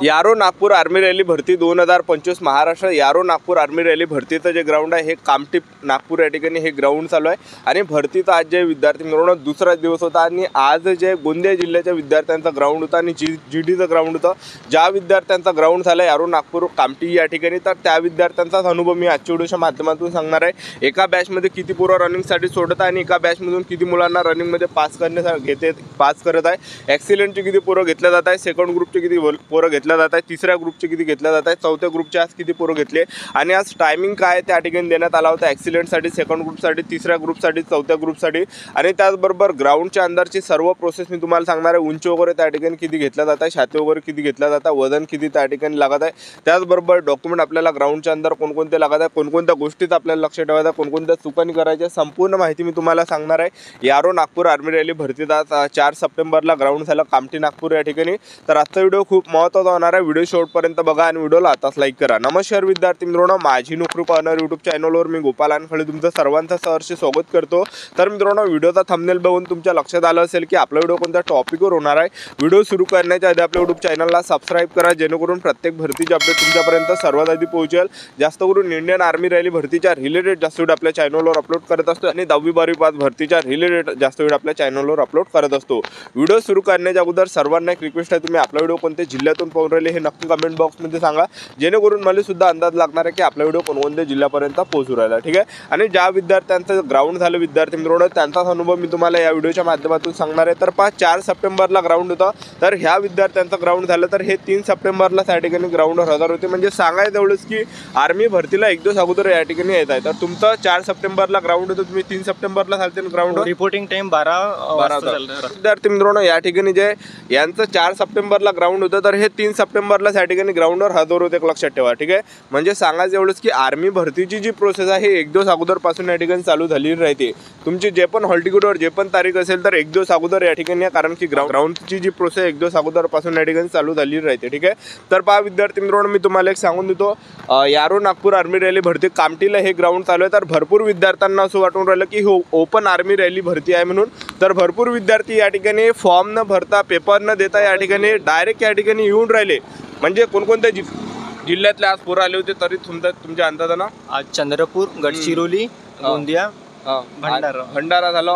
यारो Nagpur army rally भरती 2025 महाराष्ट्र यारो नागपूर आर्मी रॅली भरतीचं जे ग्राउंड आहे हे कामठी नागपूर या ठिकाणी हे ग्राउंड चालू आहे आणि भरतीचा आज जे विद्यार्थी मिळवणं दुसरा दिवस होता आणि आज जे गोंदिया जिल्ह्याच्या विद्यार्थ्यांचा ग्राउंड होता आणि जीडीचं ग्राउंड होतं. ज्या विद्यार्थ्यांचा ग्राउंड झाला यारो नागपूर कामठी या ठिकाणी तर त्या विद्यार्थ्यांचाच अनुभव मी आजच्या व्हिडिओच्या माध्यमातून सांगणार आहे. एका बॅचमध्ये किती पोरं रनिंगसाठी सोडत आहे आणि एका बॅचमधून किती मुलांना रनिंगमध्ये पास करत आहे. ॲक्सिलेंटचे किती पोरं घेतल्या जात आहे, सेकंड ग्रुपचे किती पोरं घेतल्या जात आहे, तिसऱ्या ग्रुपचे किती घेतल्या जात आहे, चौथ्या ग्रुपचे आज किती पोरं घेतले आणि आज टायमिंग काय त्या ठिकाणी देण्यात आला होता ॲक्सिलेंटसाठी, सेकंड ग्रुपसाठी, तिसऱ्या ग्रुपसाठी, चौथ्या ग्रुपसाठी आणि त्याचबरोबर ग्राउंडच्या अंदरची सर्व प्रोसेस मी तुम्हाला सांगणार आहे. उंची वगैरे त्या ठिकाणी किती घेतल्या जात आहे, छाती वगैरे किती घेतल्या जात आहे, वजन किती त्या ठिकाणी लागत आहे, त्याचबरोबर डॉक्युमेंट आपल्याला ग्राउंडच्या अंदर कोणकोणते लागत आहे, कोणकोणत्या गोष्टीत आपल्याला लक्ष ठेवायचं, कोणकोणत्या चुकांनी करायच्या संपूर्ण माहिती मी तुम्हाला सांगणार आहे. यारो नागपूर आर्मी रॅली भरतीचा 4 सप्टेंबरला ग्राउंड झाला कामठी नागपूर या ठिकाणी. तर आजचा व्हिडिओ खूप महत्त्वाचा होणार आहे. व्हिडिओ शेवटपर्यंत बघा आणि व्हिडिओला आताच लाईक करा. नमस्कार विद्यार्थी मित्रांनो, माझी नोकरी पाहणार यूट्यूब चॅनलवर मी गोपाल अनखळे तुमचं सर्वांचं सहर्ष स्वागत करतो. तर मित्रांनो, व्हिडिओचा थंबनेल बघून तुमच्या लक्षात आलं असेल की आपला व्हिडिओ कोणत्या टॉपिकवर होणार आहे. व्हिडिओ सुरू करण्याच्या आधी आपल्या यूट्यूब चॅनलला सबस्क्राईब करा जेणेकरून प्रत्येक भरतीची अपडेट तुमच्यापर्यंत सर्वात आधी पोहोचेल. जास्त करून इंडियन आर्मी रॅली भरतीच्या रिलेटेड जास्त व्हिडिओ आपल्या चॅनलवर अपलोड करत असतो आणि 10वी 12वी पास भरतीच्या रिलेटेड जास्त व्हिडिओ आपल्या चॅनलवर अपलोड करत असतो. व्हिडिओ सुरू करण्याच्या अगोदर सर्वांना एक रिक्वेस्ट आहे, तुम्ही आपला व्हिडिओ कोणत्या जिल्ह्यातून पाहून राहिले हे नक्की कमेंट बॉक्समध्ये सांगा जेणेकरून मला सुद्धा अंदाज लागणार आहे की आपला व्हिडिओ कोणकोणत्या जिल्ह्यापर्यंत पोहोचू राहिला. ठीक आहे. आणि ज्या विद्यार्थ्यांचं ग्राउंड झालं विद्यार्थी मित्रांनो त्यांचाच अनुभव मी तुम्हाला या व्हिडिओच्या माध्यमातून सांगणार आहे. तर 4 सप्टेंबरला ग्राउंड होता, तर ह्या विद्यार्थ्यांचं ग्राउंड झालं तर हे 3 सप्टेंबरला त्या ठिकाणी ग्राउंडवर हजर होते. म्हणजे सांगायचं एवढंच की आर्मी भरतीला एक दिवस अगोदर या ठिकाणी येत आहे. तर तुमचं 4 सप्टेंबरला ग्राउंड होतं, तुम्ही 3 सप्टेंबरला चालते ग्राउंड. रिपोर्टिंग टाइम 12 विद्यार्थी मित्रांनो या ठिकाणी जे यांचं 4 सप्टेंबरला ग्राउंड होतं तर हे 3 सप्टेंबरला त्या ठिकाणी ग्राउंडवर हजर होते. लक्षात ठेवा. ठीक आहे. म्हणजे सांगायचं एवढंच की आर्मी भरतीची जी प्रोसेस आहे एक दिवस अगोदरपासून या ठिकाणी चालू झालेली राहते. तुमची जे पण हॉल तिकीटवर जे पण तारीख असेल तर एक दिवस अगोदर या ठिकाणी या, कारण की ग्राउंडची जी प्रोसेस एक दिवस अगोदरपासून या ठिकाणी चालू झालेली राहते. ठीक आहे. तर पहा विद्यार्थी मित्रांनो, मी तुम्हाला एक सांगून देतो, यारो नागपूर आर्मी रॅली भरती कामठीला हे ग्राउंड चालू आहे. तर भरपूर विद्यार्थ्यांना असं वाटून राहिलं की हो ओपन आर्मी रॅली भरती आहे म्हणून. तर भरपूर विद्यार्थी या ठिकाणी फॉर्म न भरता पेपर न देता या ठिकाणी डायरेक्ट या ठिकाणी येऊन राहिले. म्हणजे कोणकोणत्या जिल्ह्यातले आज पोरं आले होते तरी तुमच्या अंदाजानं आज चंद्रपूर, गडचिरोली, गोंदिया, भंडारा झालं,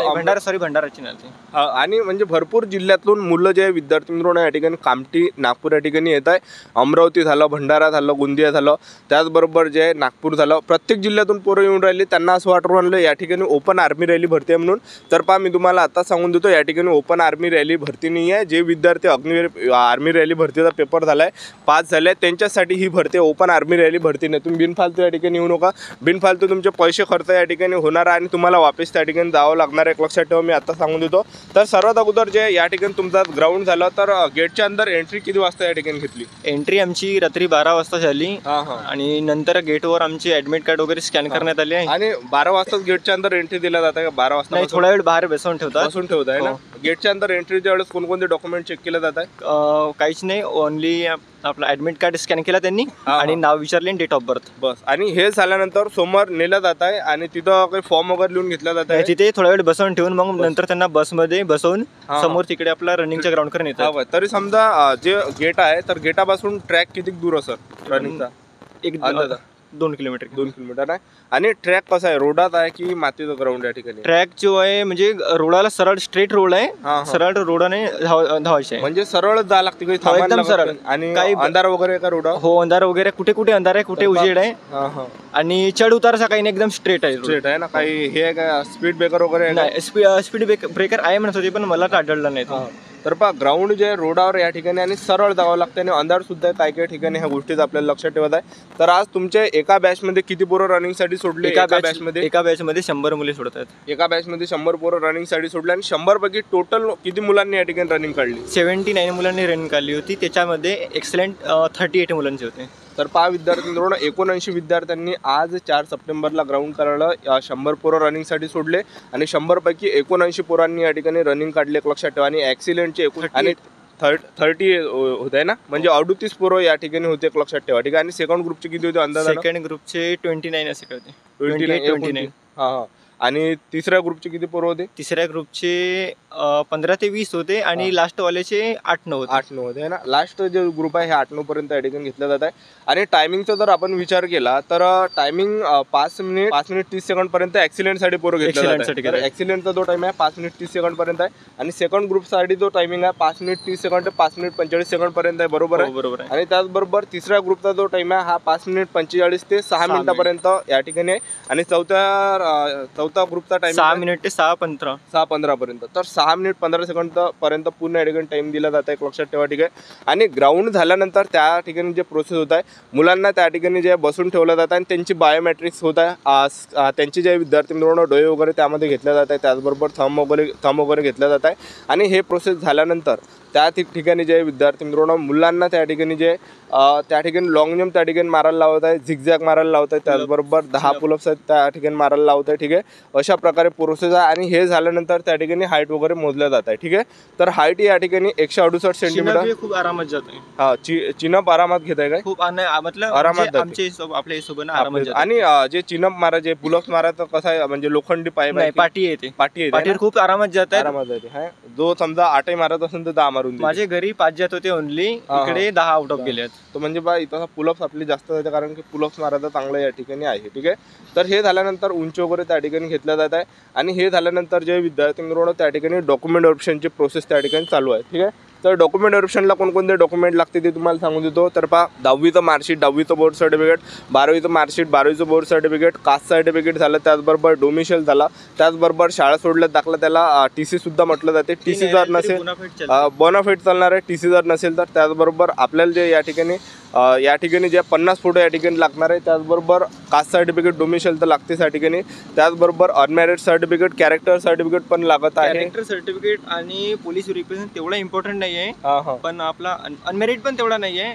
भंडाराची नाही आणि म्हणजे भरपूर जिल्ह्यातून मुलं जे विद्यार्थी मित्रांनो या ठिकाणी कामठी नागपूर या ठिकाणी येत आहे. अमरावती झालं, भंडारा झालं, गोंदिया झालं, त्याचबरोबर जे नागपूर झालं, प्रत्येक जिल्ह्यातून पोरं येऊन राहिले. त्यांना असं वाटून राहिलं या ठिकाणी ओपन आर्मी रॅली भरती आहे म्हणून. तर पहा मी तुम्हाला आता सांगून देतो, या ठिकाणी ओपन आर्मी रॅली भरती नाही आहे. जे विद्यार्थी अग्निवीर आर्मी रॅली भरतीचा पेपर झालाय, पास झाले, त्यांच्यासाठी ही भरती ओपन आर्मी रॅली भरती नाही. तुम्ही बिनफालतू या ठिकाणी येऊ नका. बिनफालतू तुमचे पैसे खर्च या ठिकाणी होणार आणि तुम्हाला वापस त्या ठिकाणी जावं लागणार आहे. लक्षात ठेवा, मी आता सांगून देतो. तर सर्वात अगोदर जे या ठिकाणी तुमचा ग्राउंड झालं तर गेटच्या अंदर एंट्री किती वाजता या ठिकाणी घेतली? एंट्री आमची रात्री 12 वाजता झाली आणि नंतर गेटवर आमची ऍडमिट कार्ड वगैरे स्कॅन करण्यात आले आहे. आणि 12 वाजताच गेटच्या अंदर एंट्री दिला जाते का? 12 वाजता नाही, थोडा वेळ बाहेर बसवून ठेवतात ना. गेटच्या अंदर एंट्रीच्या वेळेस कोणकोणते डॉक्युमेंट चेक केले जात आहे? काहीच नाही, ओनली आपला ऍडमिट कार्ड स्कॅन केला त्यांनी आणि नाव विचारले आणि डेट ऑफ बर्थ बस. आणि हे झाल्यानंतर समोर नेलं जात आहे आणि तिथं काही फॉर्म वगैरे लिहून घेतला जात आहे. तिथे थोडा वेळ बसवून ठेवून मग नंतर त्यांना बसमध्ये बसवून समोर तिकडे आपला रनिंगच्या ग्राउंड कडे नेतात. तरी समजा जे गेट आहे तर गेटापासून ट्रॅक किती दूर असेल रनिंगचा? 2 किलोमीटर आहे. आणि ट्रॅक कसा आहे, रोडात आहे की मातीचं ग्राउंड या ठिकाणी? ट्रॅक जो आहे म्हणजे रोडाला सरळ स्ट्रेट रोड आहे, सरळ रोडाने धावायचे म्हणजे सरळ जायला लागते एकदम सरळ. आणि काही अंधार वगैरे का रोड? हो, अंधार वगैरे कुठे कुठे अंधार आहे, कुठे उजेड आहे. आणि चढ उतारचा काही नाही, एकदम स्ट्रेट आहे ना. काही हे आहे का स्पीड ब्रेकर वगैरे? नाही, स्पीड ब्रेकर आहे म्हणत होते पण मला आढळलं नाही. तर पहा ग्राउंड जे रोडावर या ठिकाणी आणि सरळ जावं लागतं आणि अंधार सुद्धा काही काही ठिकाणी ह्या गोष्टीचा आपल्याला लक्षात ठेवत आहे. तर आज तुमच्या एका बॅचमध्ये किती पोरं रनिंगसाठी सोडले? एका बॅचमध्ये 100 मुले सोडतात. एका बॅचमध्ये 100 पोरं रनिंगसाठी सोडले आणि 100 पैकी टोटल किती मुलांनी या ठिकाणी रनिंग काढली? 79 मुलांनी रनिंग काढली होती. त्याच्यामध्ये एक्सलेंट 38 मुलांचे होते. तर पहा विद्यार्थी मित्रांनो, 79 विद्यार्थ्यांनी आज 4 सप्टेंबरला ग्राउंड करायला 100 पोरं रनिंगसाठी सोडले आणि 100 पैकी 79 पोरांनी या ठिकाणी रनिंग काढले. लक्षात ठेवा. आणि ॲक्सिलेंटचे 30 होते ना, म्हणजे 38 पोरं या ठिकाणी होते. लक्षात ठेवा. ठीक आहे. आणि सेकंड ग्रुपचे किती होते अंदाज? सेकंड ग्रुपचे 29 असे होते. 29. आणि तिसऱ्या ग्रुपचे किती पोरं होते? तिसऱ्या ग्रुपचे 15 ते 20 होते आणि लास्ट वाल्याचे 8-9 होते. 8-9 होते है ना. लास्ट जे ग्रुप आहे हे 8-9 पर्यंत या ठिकाणी घेतलं जात आहे. आणि टायमिंगचा जर आपण विचार केला तर टायमिंग 5 मिनिट 30 सेकंड पर्यंत ऍक्सिडेंटसाठी पोरं घेतलं Accident साठी जातं. ऍक्सिडेंटचा जो टाइम आहे 5 मिनिट 30 सेकंड पर्यंत आहे आणि सेकंड ग्रुपसाठी जो टायमिंग आहे 5 मिनिट 30 सेकंड ते 5 मिनिट 45 सेकंड पर्यंत आहे. बरोबर हो, आहे. बरोबर आहे. आणि त्याचबरोबर तिसऱ्या ग्रुपचा जो टाइम आहे हा 5 मिनिट 45 ते 6 मिनिटापर्यंत या ठिकाणी आहे. आणि चौथा ग्रुपचा टाइम 6 मिनिट ते 6:15. 6:15 पर्यंत. तर 6 मिनिट 15 सेकंड पर्यंत पूर्ण या ठिकाणी टाइम दिला जात आहे. एक लक्षात ठेवा. ठीक आहे. आणि ग्राउंड झाल्यानंतर त्या ठिकाणी जे प्रोसेस होत आहे मुलांना त्या ठिकाणी जे बसून ठेवलं जातं आणि त्यांची बायोमेट्रिक्स होत आहे. त्यांचे जे विद्यार्थी मिळवणं डोळे वगैरे त्यामध्ये घेतल्या जात आहे. त्याचबरोबर थंब वगैरे घेतल्या जात आहे. आणि हे प्रोसेस झाल्यानंतर त्या ठिकाणी जे विद्यार्थी मिळवणं मुलांना त्या ठिकाणी त्या ठिकाणी लॉंग जम्प त्या ठिकाणी मारायला लावत आहे, झिगझॅग मारायला लावत आहे, त्याचबरोबर 10 पुलअप्स आहेत त्या ठिकाणी मारायला लावत आहे. ठीक आहे. अशा प्रकारे प्रोसेस आहे. आणि हे झाल्यानंतर त्या ठिकाणी हाईट वगैरे मोजल्या जात आहे. ठीक आहे. तर हाईट या ठिकाणी 168 सेंटीमीटर. खूप आरामात जाते. हा चिनप आरामात घेत आहे काय? खूप मतलब आरामात जाते. आपल्या हिशोबाने आरामात जाते. आणि जे चिनप मारायचे पुलअप्स मारायचं कसं आहे म्हणजे लोखंडी पाईप आहे, पाठी येते. पाठी पाठीवर खूप आरामात जात आहे. आरामात जाते. हा जो समजा 8 मारत असेल तर 10 मारून देईल. माझे घरी 5 जात होते ओनली, इकडे 10 आउट ऑफ गेले. तो म्हणजे बा इथं पुलअप्स आपली जास्त जाते कारण की पुलअप्स मारायचं चांगलं या ठिकाणी आहे. ठीक आहे. तर हे झाल्यानंतर उंची वगैरे त्या ठिकाणी घेतल्या जात आहे. आणि हे झाल्यानंतर जे विद्यार्थी मिळवणं त्या ठिकाणी डॉक्युमेंट व्हेरिफिकेशनची प्रोसेस त्या ठिकाणी चालू आहे. ठीक आहे. तर डॉक्युमेंट व्हेरिफिकेशनला कोणकोणते डॉक्युमेंट लागते ते तुम्हाला सांगून देतो. तर पहा 10वीचं मार्कशीट, 10वीचं बोर्ड सर्टिफिकेट, 12वीचं मार्कशीट, 12वीचं बोर्ड सर्टिफिकेट, कास्ट सर्टिफिकेट झालं, त्याचबरोबर डोमिशियल झाला, त्याचबरोबर शाळा सोडल्यात दाखला त्याला TC सुद्धा म्हटलं जाते. TC जर नसेल बोनाफाईड चालणार आहे. TC जर नसेल तर त्याचबरोबर आपल्याला जे या ठिकाणी जे 50 फोटो या ठिकाणी लागणार आहे. त्याचबरोबर कास्ट सर्टिफिकेट, डोमिशियल तर लागतेच या ठिकाणी. त्याचबरोबर अनमॅरिड सर्टिफिकेट, कॅरेक्टर सर्टिफिकेट पण लागत आहे. कॅरेक्टर सर्टिफिकेट आणि पोलीस रिप्रेझेंट तेवढा इम्पॉर्टंट नाही आहे, पण आपला अनमेरिड पण तेवढा नाही आहे.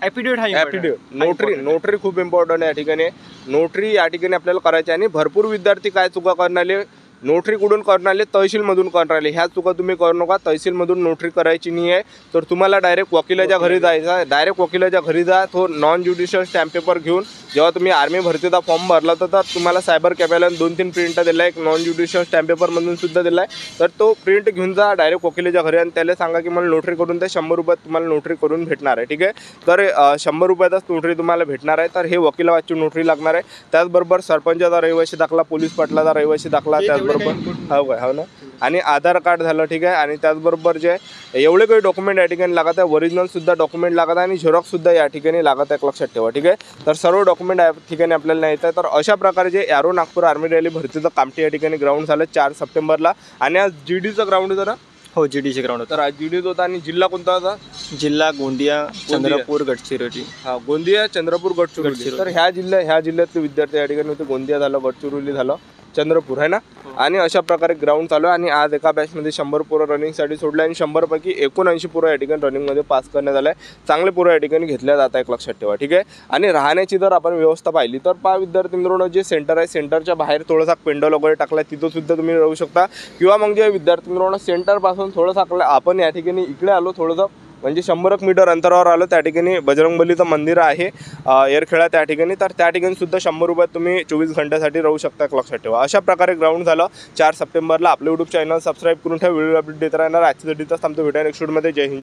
ॲफिडेविट हा ॲफिडेविट नोटरी खूप इम्पॉर्टंट आहे या ठिकाणी. नोटरी या ठिकाणी आपल्याला करायची. आणि भरपूर विद्यार्थी काय चुका करणारे नोटरी कुठून करणारे तहसीलमधून करणारे ह्या चुका तुम्ही करू नका. तहसीलमधून नोटरी करायची नाही आहे तर तुम्हाला डायरेक्ट वकिलाच्या घरी जायचं आहे. डायरेक्ट वकिलाच्या घरी जा. तो नॉन ज्युडिशियल स्टॅम्प पेपर घेऊन जेव्हा तुम्ही आर्मी भरतीचा फॉर्म भरला तर तुम्हाला सायबर कॅफेला 2-3 प्रिंट दिला आहे. एक नॉन ज्युडिशियल स्टॅम्प पेपरमधून सुद्धा दिला आहे. तर तो प्रिंट घेऊन जा डायरेक्ट वकिलाच्या घरी आणि त्याला सांगा की मला नोटरी करून द्या. 100 रुपयात तुम्हाला नोटरी करून भेटणार आहे. ठीक आहे. तर 100 रुपयातच नोटरी तुम्हाला भेटणार आहे. तर हे वकिलावाची नोटरी लागणार आहे. त्याचबरोबर सरपंचाचा रहिवासी दाखला, पोलीस पाटलाचा रहिवासी दाखला, त्याचबरोबर हो ना. आणि आधार कार्ड झालं. ठीक आहे. आणि त्याचबरोबर जे एवढे काही डॉक्युमेंट या ठिकाणी लागत आहे. ओरिजिनल सुद्धा डॉक्युमेंट लागत आहे आणि झेरॉक्स सुद्धा या ठिकाणी लागत आहे. लक्षात ठेवा. ठीक आहे. तर सर्व डॉक्युमेंट या ठिकाणी आपल्याला नाही येत आहे. तर अशा प्रकारे जे एरो नागपूर आर्मी रॅली भरतीचं कामठी या ठिकाणी ग्राउंड झालं 4 सप्टेंबरला. आणि आज GDचं ग्राउंड होतं ना. हो, GDचे ग्राउंड होतं. तर आज GDचं होतं. आणि जिल्हा कोणता होता? जिल्हा गोंदिया, चंद्रपूर, गडचिरोली. हा, गोंदिया, चंद्रपूर, गडचिरोली. तर ह्या जिल्ह्यातले विद्यार्थी या ठिकाणी होते. गोंदिया झालं, गडचिरोली झालं, चंद्रपूर आहे ना. आणि अशा प्रकारे ग्राउंड चालू आहे. आणि आज एका बॅचमध्ये 100 पोरं रनिंगसाठी सोडले आणि 100 पैकी 79 पोरं या ठिकाणी रनिंगमध्ये पास करण्यात आलं आहे. चांगले पोरं या ठिकाणी घेतल्या जात आहे. लक्षात ठेवा. ठीक आहे. आणि राहण्याची जर आपण व्यवस्था पाहिली तर पहा विद्यार्थी मित्रांनो, जे सेंटर आहे सेंटरच्या बाहेर थोडासा पेंडॉल वगैरे टाकला आहे तिथं सुद्धा तुम्ही राहू शकता. किंवा मग जे विद्यार्थी मित्रांनो सेंटरपासून थोडंसं आपण या ठिकाणी इकडे आलो थोडंसं म्हणजे 100 मीटर अंतरावर आलो. त्या ठिकाणी बजरंगबलीचं मंदिर आहे एरखेळा त्या ठिकाणी. तर त्या ठिकाणी सुद्धा 100 रुपयात तुम्ही 24 घंट्यासाठी राहू शकता. लक्षात ठेवा. अशा प्रकारे ग्राउंड झालं 4 सप्टेंबरला. आपलं YouTube चॅनल सबस्क्राईब करून ठेवा. व्हिडिओ अपडेट देत राहणार. आजच्या दिवसात थांबतो. भेटूया नेक्स्ट व्हिडिओमध्ये. जय हिंद.